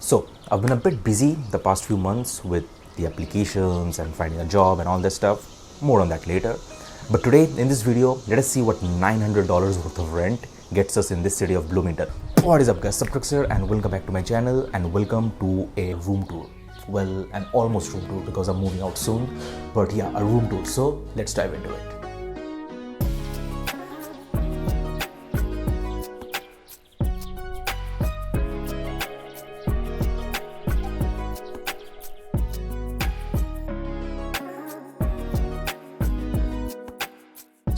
So I've been a bit busy the past few months with the applications and finding a job and all that stuff. More on that later. But today in this video, let us see what $900 worth of rent gets us in this city of Bloomington. What is up guys, SubtreX here and welcome back to my channel and welcome to a room tour. Well, an almost room tour because I'm moving out soon. But yeah, a room tour. So let's dive into it.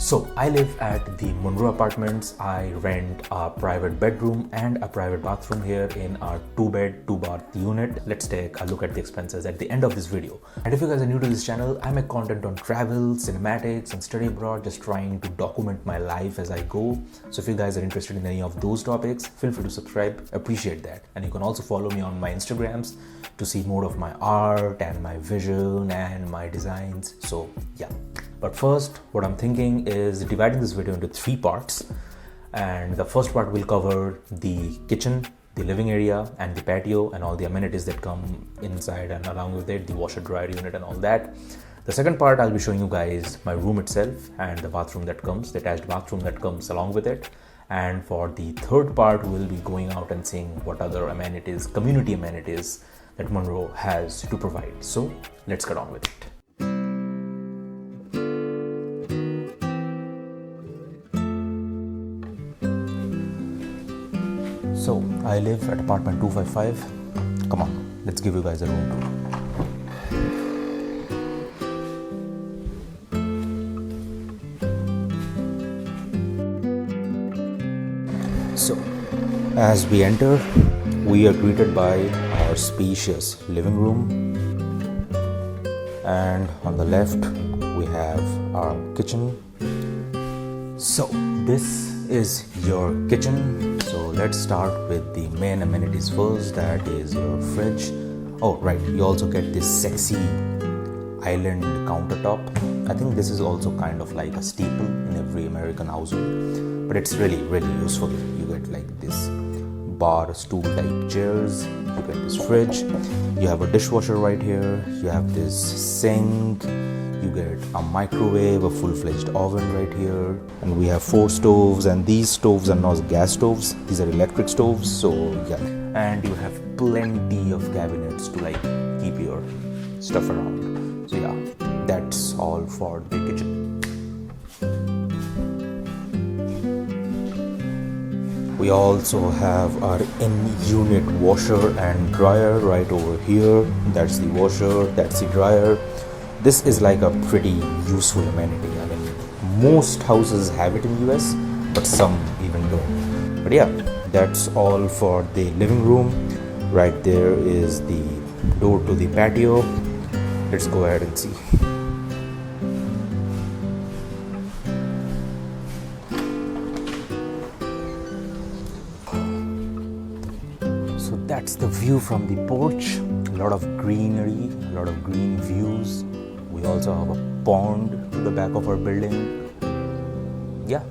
So I live at the Monroe apartments. I rent a private bedroom and a private bathroom here in our 2-bed, 2-bath unit. Let's take a look at the expenses at the end of this video. And if you guys are new to this channel, I make content on travel, cinematics and study abroad, just trying to document my life as I go. So if you guys are interested in any of those topics, feel free to subscribe. Appreciate that. And you can also follow me on my Instagrams to see more of my art and my vision and my designs. So yeah. But first, what I'm thinking is dividing this video into 3 parts. And the first part will cover the kitchen, the living area and the patio and all the amenities that come inside, and along with it, the washer dryer unit and all that. The second part, I'll be showing you guys my room itself and the bathroom that comes, the attached bathroom that comes along with it. And for the third part, we'll be going out and seeing what other amenities, community amenities that Monroe has to provide. So let's get on with it. So I live at apartment 255. Come on, let's give you guys a room tour. So as we enter, we are greeted by our spacious living room, and on the left we have our kitchen. So this is your kitchen. So let's start with the main amenities first, that is your fridge. Oh right, you also get this sexy island countertop. I think this is also kind of like a staple in every American household, but it's really useful. You get like this bar stool type chairs, you get this fridge, you have a dishwasher right here, you have this sink, you get a microwave, a full-fledged oven right here, and we have 4 stoves, and these stoves are not gas stoves, these are electric stoves. So yeah, and you have plenty of cabinets to like keep your stuff around. So yeah, that's all for the kitchen. We also have our in-unit washer and dryer right over here. That's the washer, that's the dryer. This is like a pretty useful amenity. I mean, most houses have it in US, but some even don't. But yeah, that's all for the living room. Right there is the door to the patio. Let's go ahead and see. So that's the view from the porch. A lot of greenery, a lot of green views. We also have a pond to the back of our building. Yeah.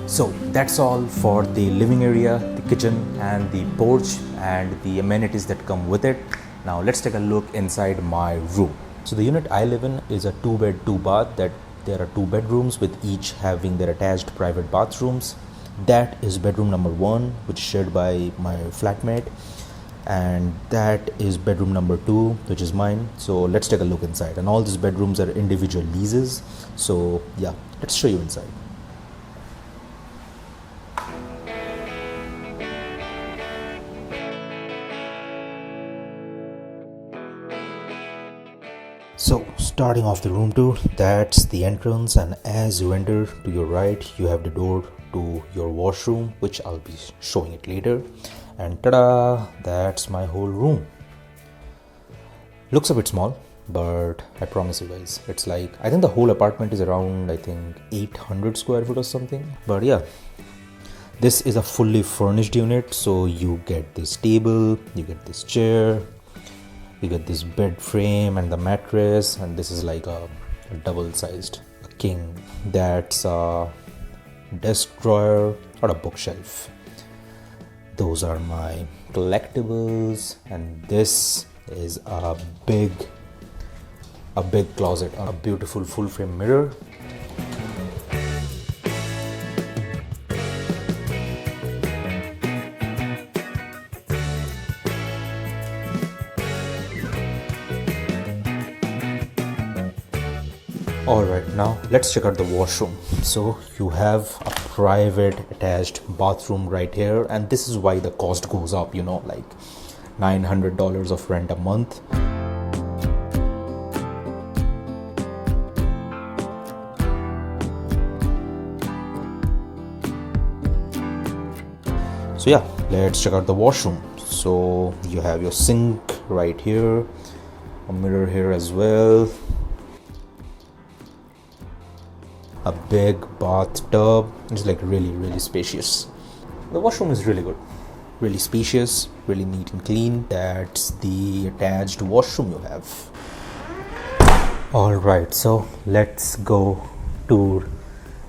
So that's all for the living area, the kitchen and the porch and the amenities that come with it. Now let's take a look inside my room. So the unit I live in is a 2-bed, 2-bath. That there are 2 bedrooms with each having their attached private bathrooms. That is bedroom number 1, which is shared by my flatmate. And that is bedroom number 2, which is mine. So let's take a look inside. And all these bedrooms are individual leases. So yeah, let's show you inside. So starting off the room tour, that's the entrance, and as you enter to your right, you have the door to your washroom, which I'll be showing it later. And ta-da, that's my whole room. Looks a bit small, but I promise you guys, it's like, I think the whole apartment is around, I think 800 square feet or something. But yeah, this is a fully furnished unit. So you get this table, you get this chair, you get this bed frame and the mattress, and this is like a double-sized king. That's a desk drawer or a bookshelf. Those are my collectibles, and this is a big closet, a beautiful full frame mirror. Alright, now let's check out the washroom. So you have a private attached bathroom right here, and this is why the cost goes up, you know, like $900 of rent a month. So yeah, let's check out the washroom. So you have your sink right here, a mirror here as well, a big bathtub. It's like really spacious. The washroom is really good, really spacious, really neat and clean. That's the attached washroom you have. All right, so let's go to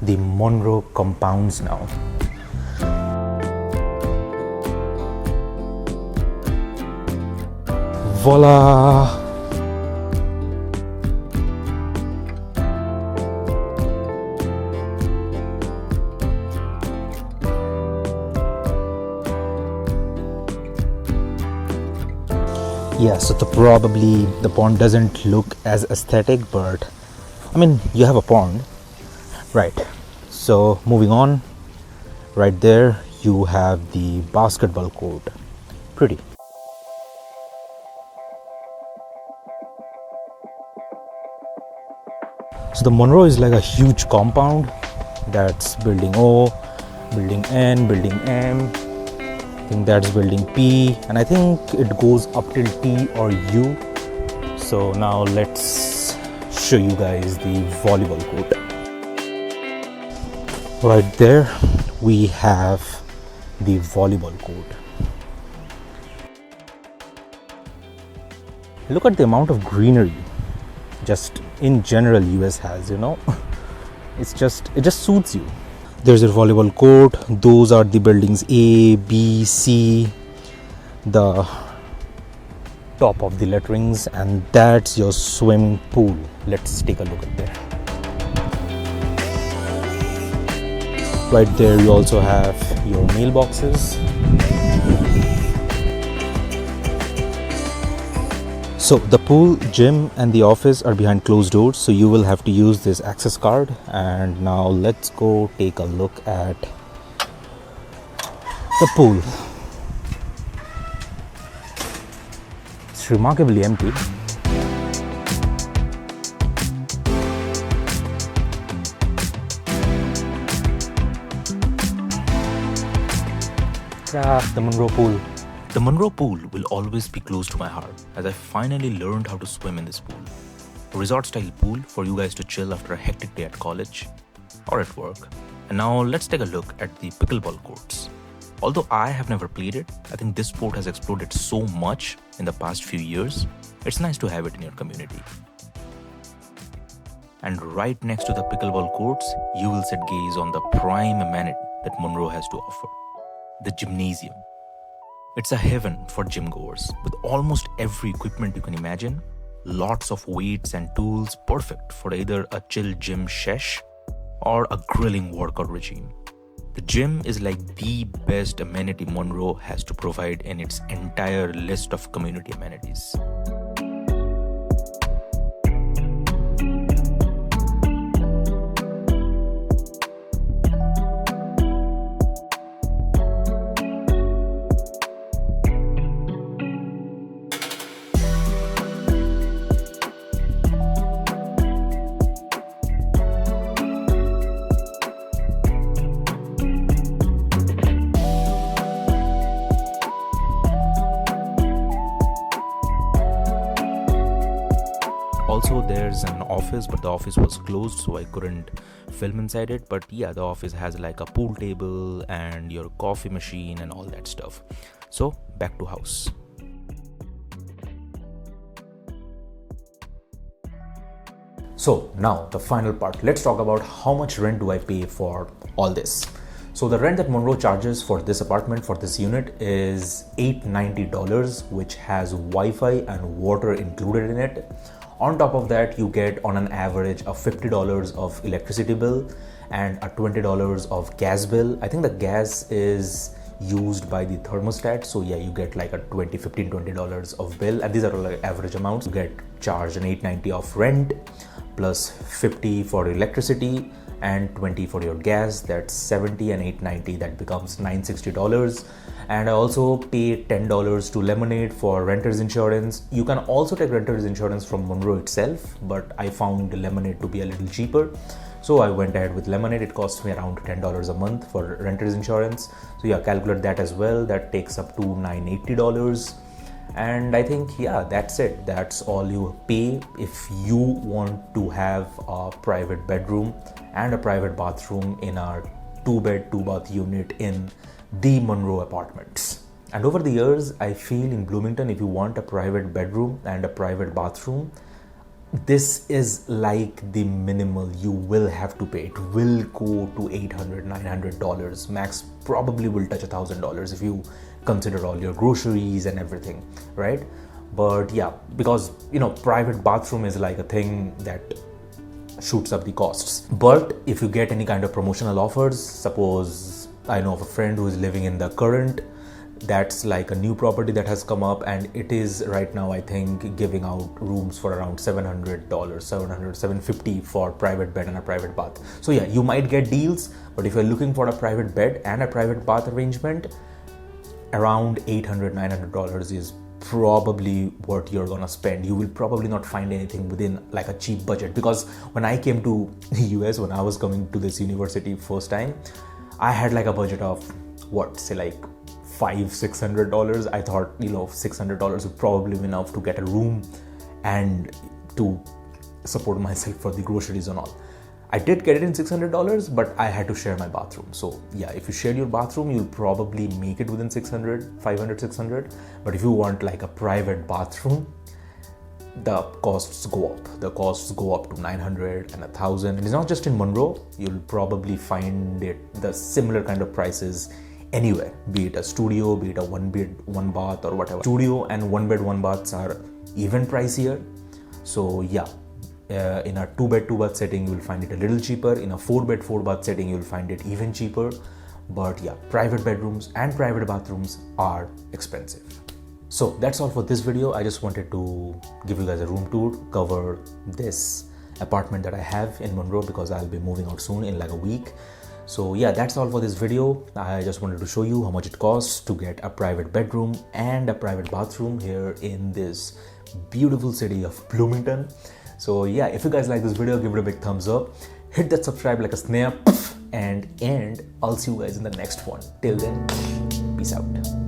the Monroe compounds now. Voila! Yeah, so probably the pond doesn't look as aesthetic, but I mean, you have a pond, right? So moving on, right there you have the basketball court. Pretty. So the Monroe is like a huge compound. That's building O, building N, building M. I think that's building P, and I think it goes up till T or U. So now let's show you guys the volleyball court. Right there we have the volleyball court. Look at the amount of greenery just in general US has, you know. It just suits you. There's a volleyball court. Those are the buildings A, B, C, the top of the letterings, and that's your swimming pool. Let's take a look at there. Right there you also have your mailboxes. So the pool, gym and the office are behind closed doors, so you will have to use this access card. And now let's go take a look at the pool. It's remarkably empty. The Monroe pool. The Monroe pool will always be close to my heart, as I finally learned how to swim in this pool. A resort-style pool for you guys to chill after a hectic day at college or at work. And now let's take a look at the pickleball courts. Although I have never played it, I think this sport has exploded so much in the past few years. It's nice to have it in your community. And right next to the pickleball courts, you will set gaze on the prime amenity that Monroe has to offer, the gymnasium. It's a heaven for gym goers, with almost every equipment you can imagine, lots of weights and tools, perfect for either a chill gym sesh or a grilling workout regime. The gym is like the best amenity Monroe has to provide in its entire list of community amenities. Also, there's an office, but the office was closed, so I couldn't film inside it. But yeah, the office has like a pool table and your coffee machine and all that stuff. So back to house. So now the final part. Let's talk about how much rent do I pay for all this. So the rent that Monroe charges for this apartment, for this unit, is $890, which has Wi-Fi and water included in it. On top of that, you get on an average a $50 of electricity bill and a $20 of gas bill. I think the gas is used by the thermostat, so yeah, you get like a $15-20 of bill, and these are like average amounts. You get charged an $890 of rent plus $50 for electricity and $20 for your gas. That's $70, and $890, that becomes $960. And I also pay $10 to Lemonade for renter's insurance. You can also take renter's insurance from Monroe itself, but I found Lemonade to be a little cheaper, so I went ahead with Lemonade. It cost me around $10 a month for renter's insurance. So yeah, calculate that as well. That takes up to $980. And I think, yeah, that's it. That's all you pay if you want to have a private bedroom and a private bathroom in our 2-bed 2-bath unit in the Monroe apartments. And over the years, I feel in Bloomington, if you want a private bedroom and a private bathroom, this is like the minimal you will have to pay. It will go to $800-900. Max probably will touch $1,000 if you consider all your groceries and everything, right? But yeah, because private bathroom is like a thing that shoots up the costs. But if you get any kind of promotional offers, suppose I know of a friend who is living in the current, that's like a new property that has come up, and it is right now I think giving out rooms for around $700, $750 for private bed and a private bath. So yeah, you might get deals, but if you're looking for a private bed and a private bath arrangement, around $800-900 is probably what you're gonna spend. You will probably not find anything within like a cheap budget, because when I came to the US, when I was coming to this university first time, I had like a budget of like $500-600. I thought $600 would probably be enough to get a room and to support myself for the groceries and all. I did get it in $600, but I had to share my bathroom. So yeah, if you share your bathroom, you'll probably make it within $500-600. But if you want like a private bathroom, the costs go up. The costs go up to $900 and $1,000. And it's not just in Monroe. You'll probably find the similar kind of prices anywhere, be it a studio, be it a 1-bed 1-bath or whatever. Studio and 1-bed 1-baths are even pricier. So yeah, in a 2-bed 2-bath setting, you will find it a little cheaper. In a 4-bed 4-bath setting, you will find it even cheaper. But yeah, private bedrooms and private bathrooms are expensive. So that's all for this video. I just wanted to give you guys a room tour, cover this apartment that I have in Monroe, because I'll be moving out soon in like a week. So yeah, that's all for this video. I just wanted to show you how much it costs to get a private bedroom and a private bathroom here in this beautiful city of Bloomington. So yeah, if you guys like this video, give it a big thumbs up, hit that subscribe like a snap, and I'll see you guys in the next one. Till then, peace out.